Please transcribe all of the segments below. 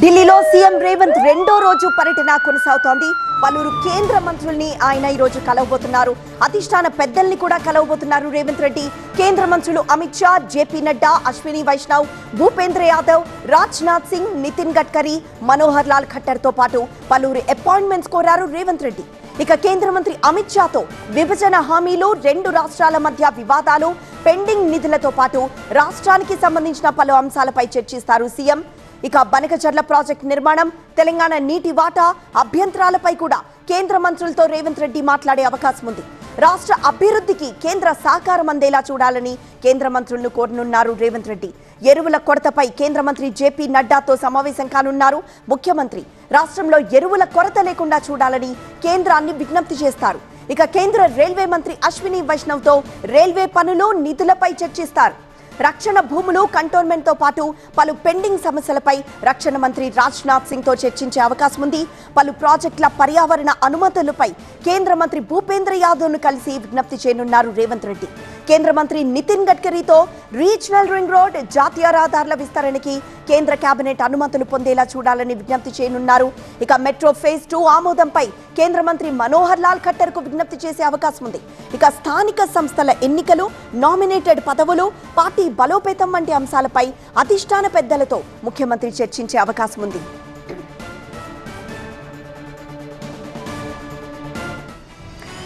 ఢిల్లీలో సీఎం రేవంత్ రెండో రోజు పర్యటన కొనసాగుతోంది. పలువురు కేంద్ర మంత్రుల్ని ఆయన ఈ రోజు కలవబోతున్నారు. అధిష్టాన పెద్దల్ని కూడా కలవబోతున్నారు రేవంత్ రెడ్డి. కేంద్ర మంత్రులు అమిత్ షా, జేపీ నడ్డా, అశ్విని వైష్ణవ్, భూపేంద్ర యాదవ్, రాజ్నాథ్ సింగ్, నితిన్ గడ్కరీ, మనోహర్ లాల్ ఖట్టర్ తో పాటు పలువురు అపాయింట్మెంట్స్ కోరారు రేవంత్ రెడ్డి. ఇక కేంద్ర మంత్రి అమిత్ షాతో విభజన హామీలు, రెండు రాష్ట్రాల మధ్య వివాదాలు, పెండింగ్ నిధులతో పాటు రాష్ట్రానికి సంబంధించిన పలు అంశాలపై చర్చిస్తారు సీఎం. ఇక బనకచర్ల ప్రాజెక్టు నిర్మాణం, తెలంగాణ నీటి వాటా, అభ్యంతరాలపై కూడా కేంద్ర మంత్రులతో రేవంత్ రెడ్డి మాట్లాడే అవకాశం ఉంది. రాష్ట్ర అభివృద్ధికి కేంద్ర సహకారం అందేలా చూడాలని కేంద్ర మంత్రులను కోరనున్నారు రేవంత్ రెడ్డి. ఎరువుల కొరతపై కేంద్ర మంత్రి జేపీ నడ్డాతో సమావేశం కానున్నారు ముఖ్యమంత్రి. రాష్ట్రంలో ఎరువుల కొరత లేకుండా చూడాలని కేంద్రాన్ని విజ్ఞప్తి చేస్తారు. ఇక కేంద్ర రైల్వే మంత్రి అశ్విని వైష్ణవ్తో రైల్వే పనులు, నిధులపై చర్చిస్తారు. రక్షణ భూములు, కంటోన్మెంట్ తో పాటు పలు పెండింగ్ సమస్యలపై రక్షణ మంత్రి రాజ్నాథ్ సింగ్ తో చర్చించే అవకాశం ఉంది. పలు ప్రాజెక్టుల పర్యావరణ అనుమతులపై కేంద్ర మంత్రి భూపేంద్ర యాదవ్ ను కలిసి విజ్ఞప్తి చేయనున్నారు రేవంత్ రెడ్డి. కేంద్ర మంత్రి నితిన్ గడ్కరీతో రీజనల్ రింగ్ రోడ్, జాతీయ రహదారుల విస్తరణకి కేంద్ర కేబినెట్ అనుమతులు పొందేలా చూడాలని విజ్ఞప్తి చేయనున్నారు. ఇక మెట్రో ఫేజ్ 2 ఆమోదంపై కేంద్ర మంత్రి మనోహర్ లాల్ ఖట్టర్ కు విజ్ఞప్తి చేసే అవకాశం ఉంది. ఇక స్థానిక సంస్థల ఎన్నికలు, నామినేటెడ్ పదవులు, పార్టీ బలోపేతం వంటి అంశాలపై అధిష్టాన పెద్దలతో ముఖ్యమంత్రి చర్చించే అవకాశం ఉంది.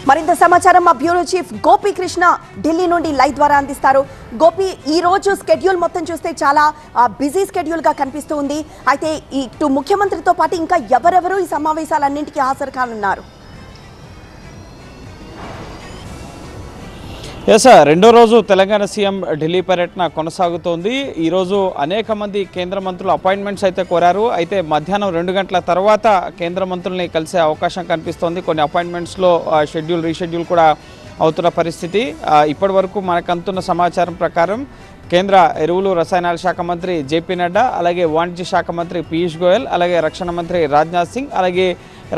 మరింత సమాచారం మా బ్యూరో చీఫ్ గోపీకృష్ణ ఢిల్లీ నుండి లైవ్ ద్వారా అందిస్తారు. గోపి, ఈ రోజు స్కెడ్యూల్ మొత్తం చూస్తే చాలా బిజీ స్కెడ్యూల్ గా కనిపిస్తూ ఉంది. అయితే ఇటు ముఖ్యమంత్రితో పాటు ఇంకా ఎవరెవరు ఈ సమావేశాలన్నింటికీ హాజరు కానున్నారు? రెండో రోజు తెలంగాణ సీఎం ఢిల్లీ పర్యటన కొనసాగుతోంది. ఈరోజు అనేక మంది కేంద్ర మంత్రులు అపాయింట్మెంట్స్ అయితే కోరారు. అయితే మధ్యాహ్నం 2 గంటల తర్వాత కేంద్ర మంత్రుల్ని కలిసే అవకాశం కనిపిస్తోంది. కొన్ని అపాయింట్మెంట్స్లో రీషెడ్యూల్ కూడా అవుతున్న పరిస్థితి. ఇప్పటి వరకు మనకు అందుతున్న సమాచారం ప్రకారం కేంద్ర ఎరువులు, రసాయనాల శాఖ మంత్రి జేపీ నడ్డా, అలాగే వాణిజ్య శాఖ మంత్రి పీయూష్ గోయల్, అలాగే రక్షణ మంత్రి రాజ్నాథ్ సింగ్, అలాగే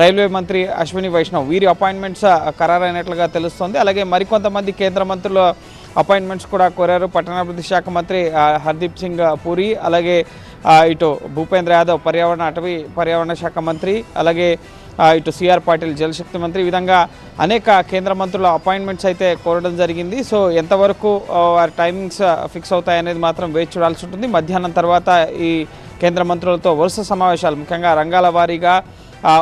రైల్వే మంత్రి అశ్విని వైష్ణవ్ వీరి అపాయింట్మెంట్స్ ఖరారైనట్లుగా తెలుస్తోంది. అలాగే మరికొంతమంది కేంద్ర మంత్రుల అపాయింట్మెంట్స్ కూడా కోరారు. పట్టణాభివృద్ధి శాఖ మంత్రి హర్దీప్ సింగ్ పూరి, అలాగే ఇటు భూపేంద్ర యాదవ్ పర్యావరణ శాఖ మంత్రి, అలాగే ఇటు సిఆర్ పాటిల్ జలశక్తి మంత్రి, ఈ విధంగా అనేక కేంద్ర మంత్రుల అపాయింట్మెంట్స్ అయితే కోరడం జరిగింది. సో ఎంతవరకు వారి టైమింగ్స్ ఫిక్స్ అవుతాయనేది మాత్రం వేచి చూడాల్సి ఉంటుంది. మధ్యాహ్నం తర్వాత ఈ కేంద్ర మంత్రులతో వరుస సమావేశాలు, ముఖ్యంగా రంగాల వారీగా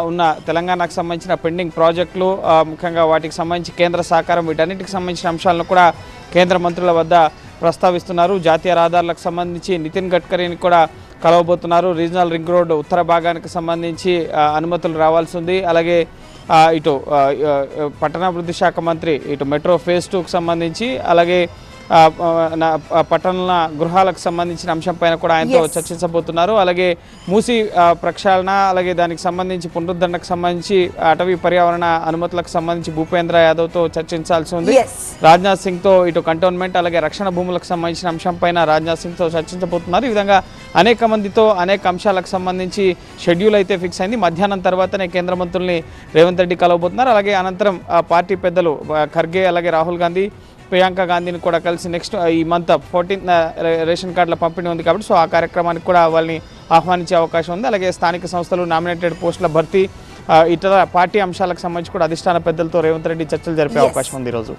ఉన్న తెలంగాణకు సంబంధించిన పెండింగ్ ప్రాజెక్టులు, ముఖ్యంగా వాటికి సంబంధించి కేంద్ర సహకారం, వీటన్నిటికి సంబంధించిన అంశాలను కూడా కేంద్ర మంత్రుల వద్ద ప్రస్తావిస్తున్నారు. జాతీయ రహదారులకు సంబంధించి నితిన్ గడ్కరీని కూడా కలవబోతున్నారు. రీజనల్ రింగ్ రోడ్ ఉత్తర భాగానికి సంబంధించి అనుమతులు రావాల్సి ఉంది. అలాగే ఇటు పట్టణాభివృద్ధి శాఖ మంత్రి ఇటు మెట్రో ఫేజ్ 2కు సంబంధించి, అలాగే పట్టణ గృహాలకు సంబంధించిన అంశంపైన కూడా ఆయనతో చర్చించబోతున్నారు. అలాగే మూసి ప్రక్షాళన, అలాగే దానికి సంబంధించి పునరుద్ధరణకు సంబంధించి అటవీ పర్యావరణ అనుమతులకు సంబంధించి భూపేంద్ర యాదవ్తో చర్చించాల్సి ఉంది. రాజ్నాథ్ సింగ్తో ఇటు కంటోన్మెంట్, అలాగే రక్షణ భూములకు సంబంధించిన అంశంపైన రాజ్నాథ్ సింగ్తో చర్చించబోతున్నారు. ఈ విధంగా అనేక మందితో అనేక అంశాలకు సంబంధించి షెడ్యూల్ అయితే ఫిక్స్ అయింది. మధ్యాహ్నం తర్వాతనే కేంద్ర మంత్రుల్ని రేవంత్ రెడ్డి కలవబోతున్నారు. అలాగే అనంతరం పార్టీ పెద్దలు ఖర్గే, అలాగే రాహుల్ గాంధీ, ప్రియాంక గాంధీని కూడా కలిసి నెక్స్ట్ ఈ మంత్ 14న రేషన్ కార్డుల పంపిణీ ఉంది కాబట్టి సో ఆ కార్యక్రమానికి కూడా వాళ్ళని ఆహ్వానించే అవకాశం ఉంది. అలాగే స్థానిక సంస్థలు, నామినేటెడ్ పోస్టుల భర్తీ, ఇతర పార్టీ అంశాలకు సంబంధించి కూడా అధిష్టాన పెద్దలతో రేవంత్ రెడ్డి చర్చలు జరిపే అవకాశం ఉంది ఈరోజు.